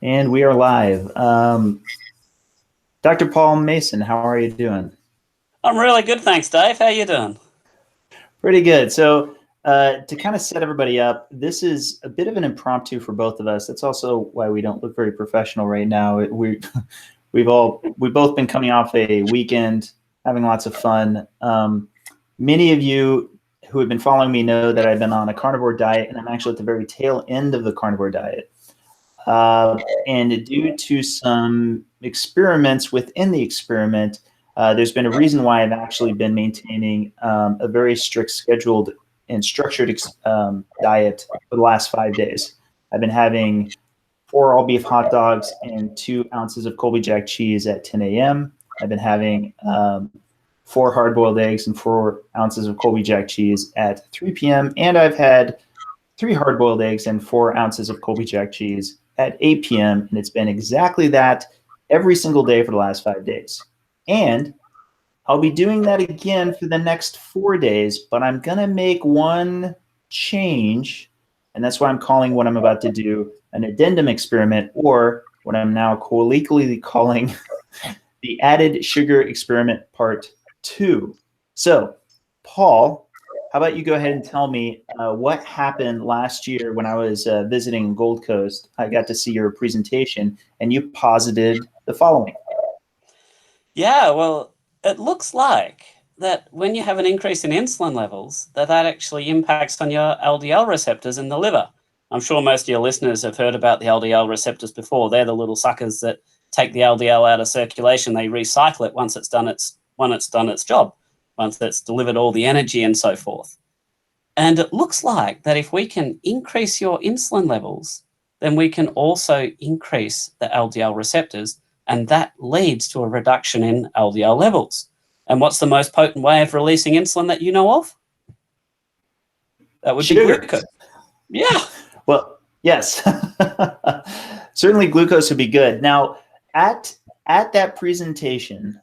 And we are live. Dr. Paul Mason, how are you doing? I'm really good, thanks, Dave. How you doing? Pretty good. So, to kind of set everybody up, this is a bit of an impromptu for both of us. That's also why we don't look very professional right now. We've both been coming off a weekend, having lots of fun. Many of you who have been following me know that I've been on a carnivore diet, and I'm actually at the very tail end of the carnivore diet. And due to some experiments within the experiment, there's been a reason why I've actually been maintaining a very strict, scheduled, and structured diet for the last 5 days. I've been having 4 all beef hot dogs and 2 ounces of Colby Jack cheese at 10 a.m. I've been having 4 hard-boiled eggs and 4 ounces of Colby Jack cheese at 3 p.m. And I've had 3 hard-boiled eggs and 4 ounces of Colby Jack cheese at 8 p.m. And it's been exactly that every single day for the last 5 days. And I'll be doing that again for the next 4 days, but I'm going to make one change. And that's why I'm calling what I'm about to do an addendum experiment, or what I'm now colloquially calling the added sugar experiment part 2. So, Paul, how about you go ahead and tell me what happened last year when I was visiting Gold Coast? I got to see your presentation, and you posited the following. Yeah, well, it looks like that when you have an increase in insulin levels, that actually impacts on your LDL receptors in the liver. I'm sure most of your listeners have heard about the LDL receptors before. They're the little suckers that take the LDL out of circulation. They recycle it once it's done its job, once it's delivered all the energy and so forth. And it looks like that if we can increase your insulin levels, then we can also increase the LDL receptors, and that leads to a reduction in LDL levels. And what's the most potent way of releasing insulin that you know of? That would be Sugar. glucose. Yeah. Well, yes. Certainly glucose would be good. Now, at that presentation,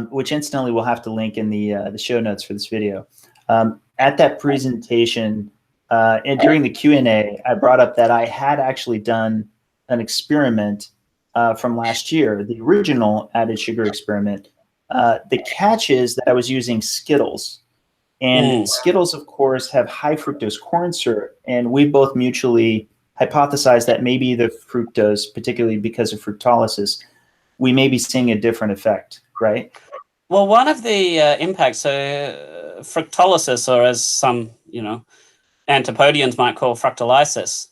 which incidentally we'll have to link in the show notes for this video, at that presentation, and during the Q&A, I brought up that I had actually done an experiment from last year, the original added sugar experiment. The catch is that I was using Skittles. And Skittles, of course, have high fructose corn syrup. And we both mutually hypothesized that maybe the fructose, particularly because of fructolysis, we may be seeing a different effect, right? Well, one of the impacts, fructolysis, or as some, antipodeans might call fructolysis,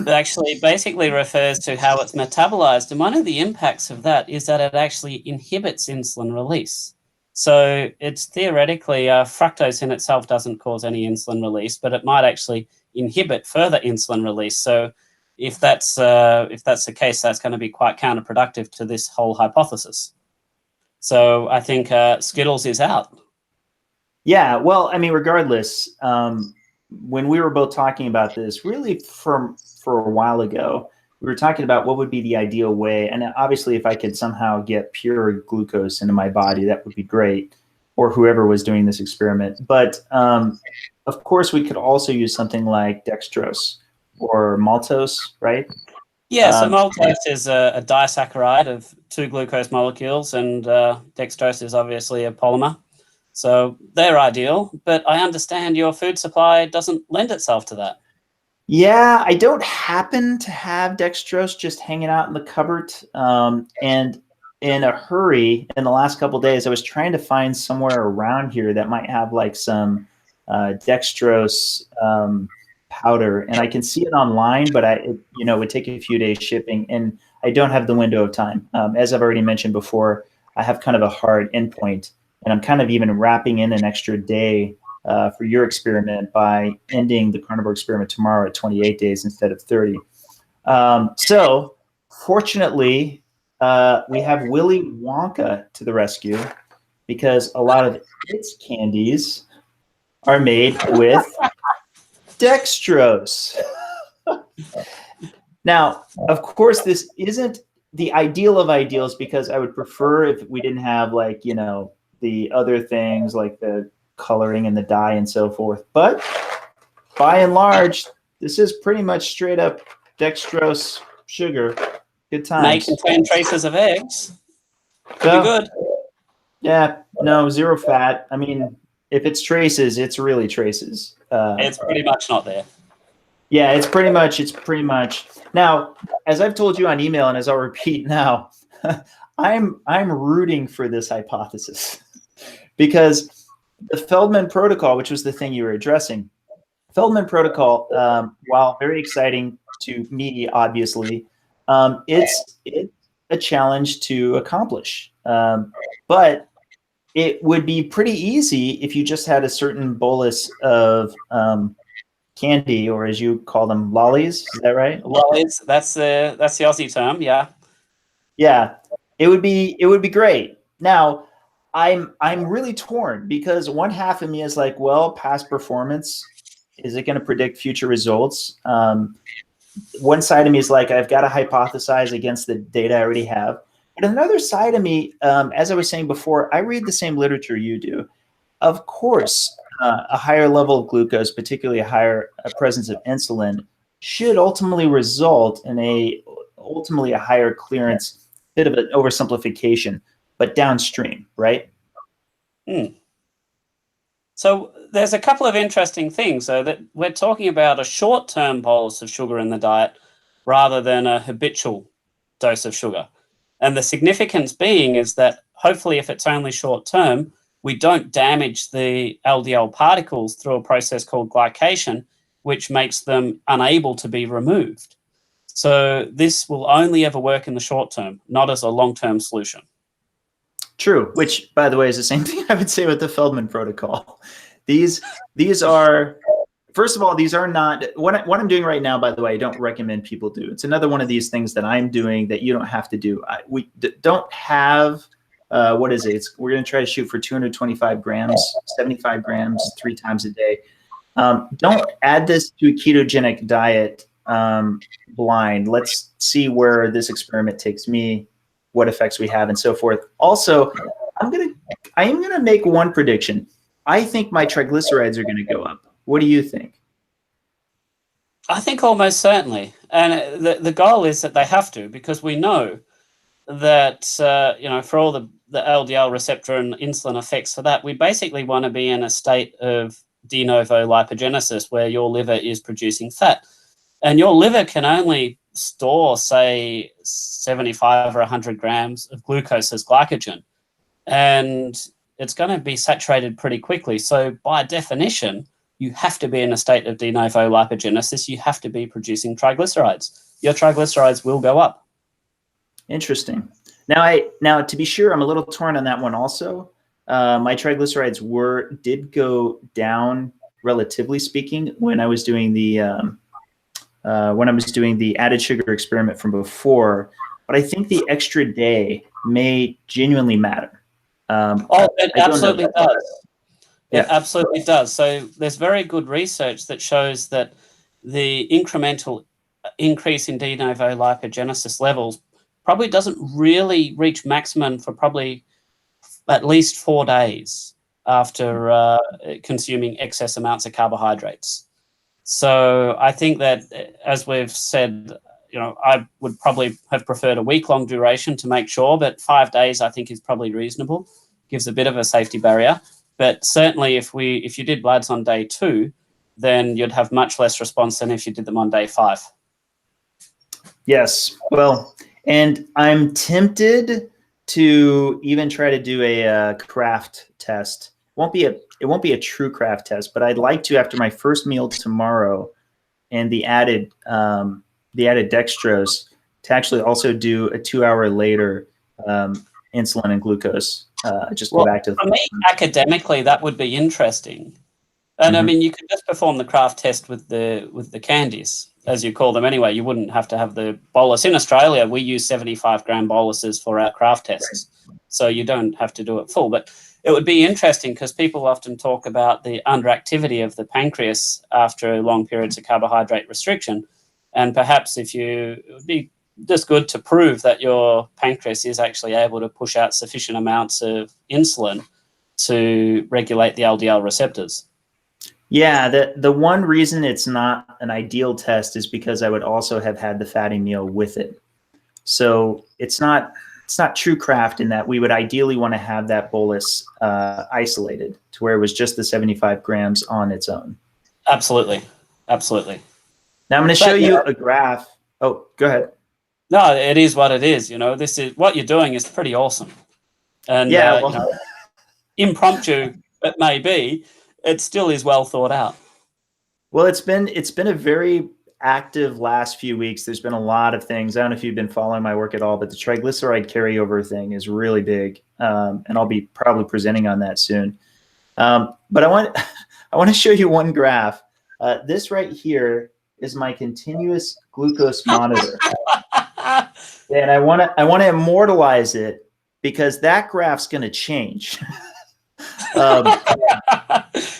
actually basically refers to how it's metabolized. And one of the impacts of that is that it actually inhibits insulin release. So it's theoretically, fructose in itself doesn't cause any insulin release, but it might actually inhibit further insulin release. So if that's the case, that's going to be quite counterproductive to this whole hypothesis. So I think Skittles is out. Yeah, well, I mean, regardless, when we were both talking about this, really for a while ago, we were talking about what would be the ideal way. And obviously, if I could somehow get pure glucose into my body, that would be great, or whoever was doing this experiment. But of course, we could also use something like dextrose or maltose, right? Yeah, so maltose is a disaccharide of 2 glucose molecules, and dextrose is obviously a polymer. So they're ideal, but I understand your food supply doesn't lend itself to that. Yeah, I don't happen to have dextrose just hanging out in the cupboard. And in a hurry, in the last couple of days, I was trying to find somewhere around here that might have like some dextrose powder, and I can see it online, but it would take a few days shipping, and I don't have the window of time. As I've already mentioned before, I have kind of a hard endpoint, and I'm kind of even wrapping in an extra day for your experiment by ending the carnivore experiment tomorrow at 28 days instead of 30. So fortunately, we have Willy Wonka to the rescue, because a lot of its candies are made with dextrose. Now, of course, this isn't the ideal of ideals, because I would prefer if we didn't have the other things like the coloring and the dye and so forth. But by and large, this is pretty much straight up dextrose sugar. Good May times. contain traces of eggs. Could So, be good. yeah, no, zero fat. I mean, if it's traces, it's really traces. It's pretty much not there. Yeah, it's pretty much. Now, as I've told you on email, and as I'll repeat now, I'm rooting for this hypothesis because the Feldman protocol, which was the thing you were addressing, Feldman protocol, while very exciting to me, obviously, it's a challenge to accomplish. But it would be pretty easy if you just had a certain bolus of candy, or as you call them, lollies. Is that right? Lollies. That's the Aussie term. Yeah. Yeah, it would be great. Now, I'm really torn because one half of me is like, well, past performance, is it going to predict future results? One side of me is like, I've got to hypothesize against the data I already have. But another side of me, as I was saying before, I read the same literature you do. Of course, a higher level of glucose, particularly a higher presence of insulin, should ultimately result in ultimately a higher clearance, bit of an oversimplification, but downstream, right? So there's a couple of interesting things. So that we're talking about a short-term bolus of sugar in the diet rather than a habitual dose of sugar. And the significance being is that hopefully if it's only short-term, we don't damage the LDL particles through a process called glycation, which makes them unable to be removed. So this will only ever work in the short term, not as a long-term solution. True, which, by the way, is the same thing I would say with the Feldman protocol. These are, first of all, these are not, what I'm doing right now, by the way, I don't recommend people do. It's another one of these things that I'm doing that you don't have to do. We don't have, what is it? We're going to try to shoot for 225 grams, 75 grams, 3 times a day. Don't add this to a ketogenic diet blind. Let's see where this experiment takes me, what effects we have, and so forth. Also, I am gonna make one prediction. I think my triglycerides are gonna go up. What do you think? I think almost certainly. And the goal is that they have to, because we know that, for all the LDL receptor and insulin effects for that, we basically want to be in a state of de novo lipogenesis where your liver is producing fat. And your liver can only store, say, 75 or 100 grams of glucose as glycogen. And it's going to be saturated pretty quickly. So by definition, you have to be in a state of de novo lipogenesis. You have to be producing triglycerides. Your triglycerides will go up. Interesting. Now, to be sure, I'm a little torn on that one also. My triglycerides did go down, relatively speaking, when I was doing the added sugar experiment from before. But I think the extra day may genuinely matter. It absolutely does. Yeah. It absolutely does. So there's very good research that shows that the incremental increase in de novo lipogenesis levels probably doesn't really reach maximum for probably at least 4 days after consuming excess amounts of carbohydrates. So I think that, as we've said, I would probably have preferred a week-long duration to make sure, but 5 days I think is probably reasonable. Gives a bit of a safety barrier. But certainly if you did bloods on day 2, then you'd have much less response than if you did them on day 5. Yes. Well, and I'm tempted to even try to do a craft test. It won't be a true craft test, but I'd like to, after my first meal tomorrow and the added dextrose, to actually also do a 2 hour later insulin and glucose. Go back to for me, academically, that would be interesting. And I mean, you could just perform the craft test with the candies, as you call them anyway. You wouldn't have to have the bolus. In Australia, we use 75-gram boluses for our craft tests, so you don't have to do it full. But it would be interesting because people often talk about the underactivity of the pancreas after long periods of carbohydrate restriction. And perhaps it would be just good to prove that your pancreas is actually able to push out sufficient amounts of insulin to regulate the LDL receptors. Yeah, the one reason it's not an ideal test is because I would also have had the fatty meal with it. So it's not true craft in that we would ideally want to have that bolus isolated to where it was just the 75 grams on its own. Absolutely, absolutely. Now I'm going to show But you a graph. Oh, go ahead. no, it is what it is. This is what you're doing is pretty awesome, and Yeah, well, impromptu it may be, it still is well thought out. well, it's been a very active last few weeks. There's been a lot of things. I don't know if you've been following my work at all, but the triglyceride carryover thing is really big, and I'll be probably presenting on that soon. But I want I want to show you one graph. This right here is my continuous glucose monitor, and I want to immortalize it because that graph's going to change. um,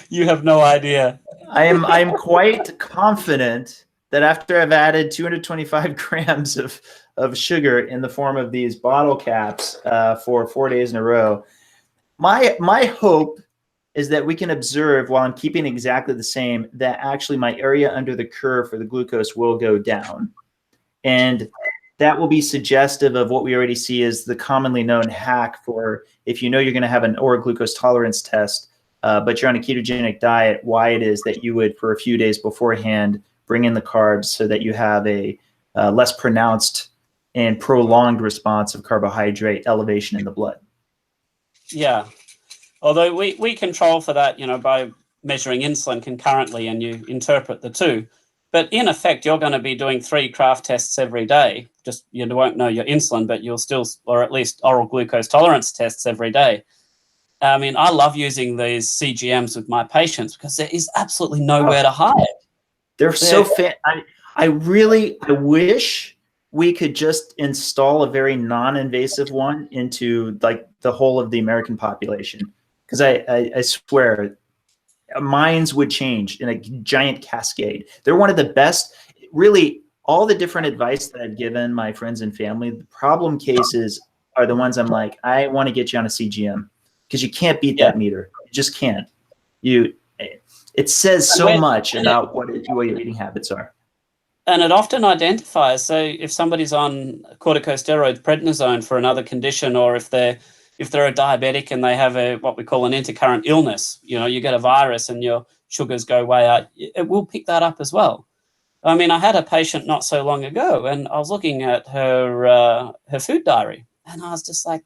You have no idea. I'm quite confident that after I've added 225 grams of sugar in the form of these bottle caps for 4 days in a row, my hope is that we can observe, while I'm keeping exactly the same, that actually my area under the curve for the glucose will go down. And that will be suggestive of what we already see as the commonly known hack for if you know you're going to have an oral glucose tolerance test, but you're on a ketogenic diet, why it is that you would, for a few days beforehand, bring in the carbs so that you have a less pronounced and prolonged response of carbohydrate elevation in the blood. Yeah. Although we control for that, by measuring insulin concurrently, and you interpret the two. But in effect, you're going to be doing 3 craft tests every day. Just you won't know your insulin, but you'll still, or at least oral glucose tolerance tests every day. I mean, I love using these CGMs with my patients because there is absolutely nowhere to hide. They're so fit. I wish we could just install a very non-invasive one into like the whole of the American population. Because I swear, minds would change in a giant cascade. They're one of the best. Really, all the different advice that I've given my friends and family, the problem cases are the ones I'm like, I want to get you on a CGM because you can't beat that meter. You just can't. It says so much about what your eating habits are. And it often identifies. So if somebody's on corticosteroids, prednisone for another condition, or if they're a diabetic and they have what we call an intercurrent illness, you get a virus and your sugars go way out, it will pick that up as well. I mean, I had a patient not so long ago, and I was looking at her food diary, and I was just like,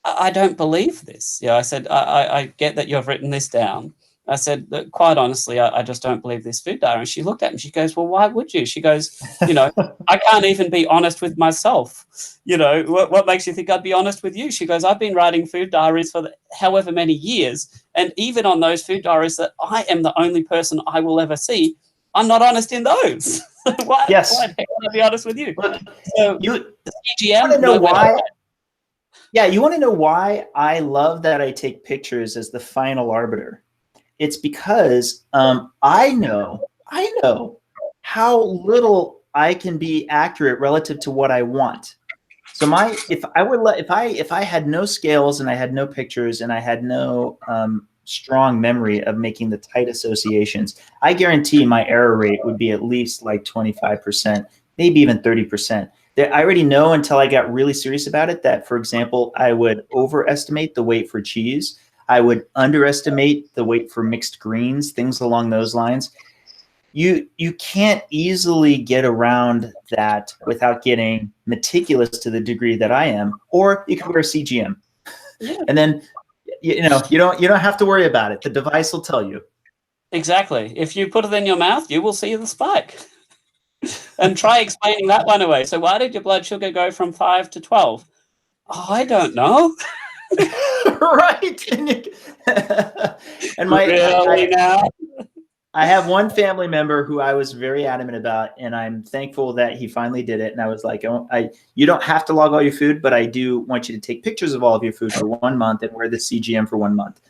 I don't believe this. I said, I get that you've written this down. I said, quite honestly, I just don't believe this food diary. And she looked at me and she goes, well, why would you? She goes, I can't even be honest with myself. What makes you think I'd be honest with you? She goes, I've been writing food diaries for however many years. And even on those food diaries that I am the only person I will ever see, I'm not honest in those. Why the heck would I be honest with you? So you CGM, want to know why? Yeah, you want to know why I love that I take pictures as the final arbiter. It's because I know how little I can be accurate relative to what I want. So if I had no scales and I had no pictures and I had no strong memory of making the tight associations, I guarantee my error rate would be at least like 25%, maybe even 30%. I already know until I got really serious about it that, for example, I would overestimate the weight for cheese. I would underestimate the weight for mixed greens, things along those lines. You can't easily get around that without getting meticulous to the degree that I am, or you can wear a CGM. Yeah. And then you don't have to worry about it. The device will tell you. Exactly. If you put it in your mouth, you will see the spike. And try explaining that one away. So why did your blood sugar go from 5 to 12? Oh, I don't know. Right. And I have one family member who I was very adamant about, and I'm thankful that he finally did it. And I was like, you don't have to log all your food, but I do want you to take pictures of all of your food for 1 month and wear the CGM for 1 month.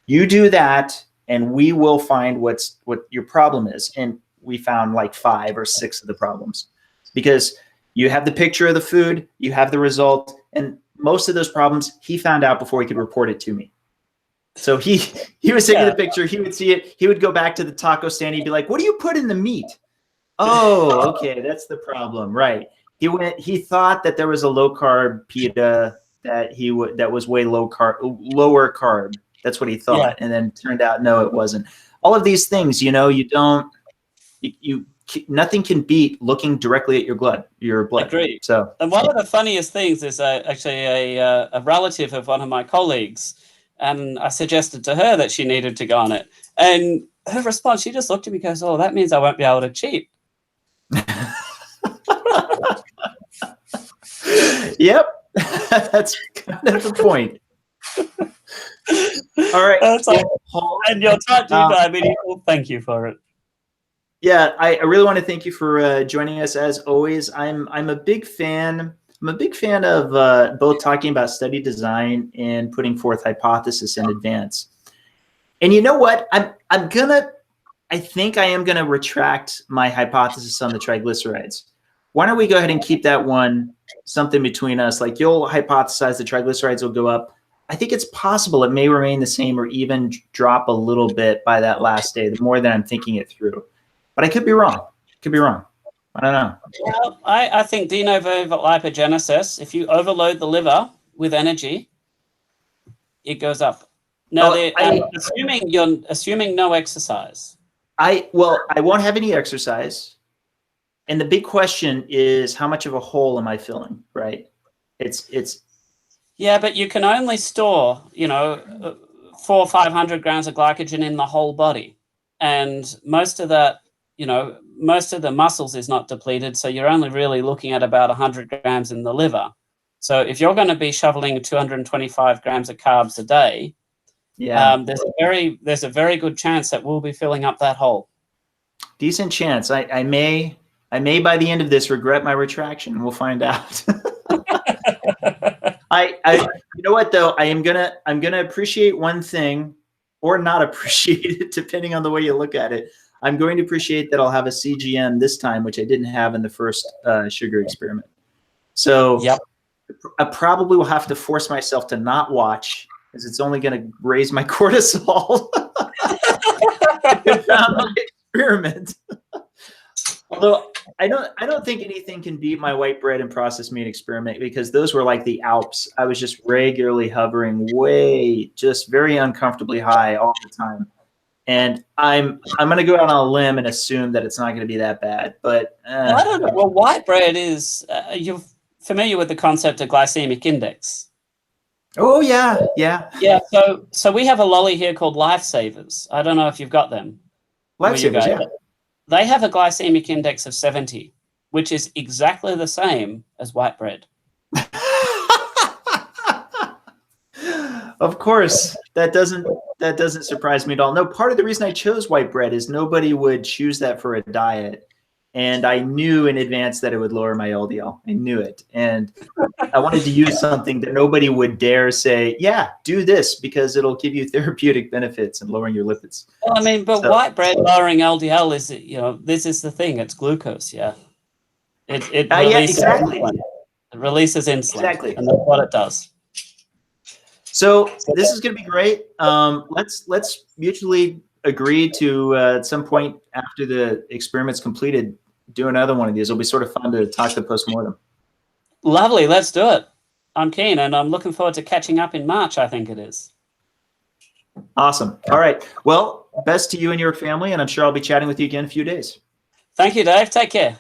You do that, and we will find what your problem is. And we found like 5 or 6 of the problems, because you have the picture of the food, you have the result, and most of those problems he found out before he could report it to me. So he was taking Yeah. the picture. He would see it. He would go back to the taco stand. He'd be like, "What do you put in the meat?" Oh, okay, that's the problem, right? He thought that there was a low carb pita that was way lower carb. That's what he thought, and then turned out no, it wasn't. All of these things, you nothing can beat looking directly at your blood. Agreed. So, and one of the funniest things is actually a relative of one of my colleagues, and I suggested to her that she needed to go on it, and her response, she just looked at me and goes, "Oh, that means I won't be able to cheat." Yep, that's kind of the point. All right, and your type 2 diabetes. Well, thank you for it. Yeah, I really want to thank you for joining us as always. I'm a big fan. I'm a big fan of both talking about study design and putting forth hypothesis in advance. And you know what? I think I am gonna retract my hypothesis on the triglycerides. Why don't we go ahead and keep that one something between us? Like, you'll hypothesize the triglycerides will go up. I think it's possible it may remain the same or even drop a little bit by that last day, the more that I'm thinking it through. But I could be wrong. I don't know. Well, I think de novo lipogenesis, if you overload the liver with energy, it goes up. Now, assuming no exercise. I won't have any exercise. And the big question is, how much of a hole am I filling, right? Yeah, but you can only store, 400 or 500 grams of glycogen in the whole body. And most of that, most of the muscles is not depleted. So you're only really looking at about 100 grams in the liver. So if you're going to be shoveling 225 grams of carbs a day, there's a very good chance that we'll be filling up that hole. Decent chance. I may by the end of this regret my retraction. We'll find out. You know what though? I'm gonna appreciate one thing, or not appreciate it, depending on the way you look at it. I'm going to appreciate that I'll have a CGM this time, which I didn't have in the first sugar experiment. So yep. I probably will have to force myself to not watch, because it's only going to raise my cortisol. My experiment. Although I don't think anything can beat my white bread and processed meat experiment, because those were like the Alps. I was just regularly hovering just very uncomfortably high all the time. And I'm going to go out on a limb and assume that it's not going to be that bad. But I don't know. Well, white bread is you're familiar with the concept of glycemic index. Oh yeah. So we have a lolly here called Lifesavers. I don't know if you've got them. Lifesavers, yeah. They have a glycemic index of 70, which is exactly the same as white bread. Of course, that doesn't surprise me at all. No, part of the reason I chose white bread is nobody would choose that for a diet. And I knew in advance that it would lower my LDL. I knew it. And I wanted to use something that nobody would dare say, yeah, do this because it'll give you therapeutic benefits and lowering your lipids. Well, I mean, but white bread lowering LDL is, this is the thing. It's glucose, yeah. It releases insulin. It releases insulin. Exactly. And that's what it does. So this is going to be great. Let's mutually agree to at some point after the experiment's completed, do another one of these. It'll be sort of fun to talk the postmortem. Lovely. Let's do it. I'm keen, and I'm looking forward to catching up in March, I think it is. Awesome. All right. Well, best to you and your family, and I'm sure I'll be chatting with you again in a few days. Thank you, Dave. Take care.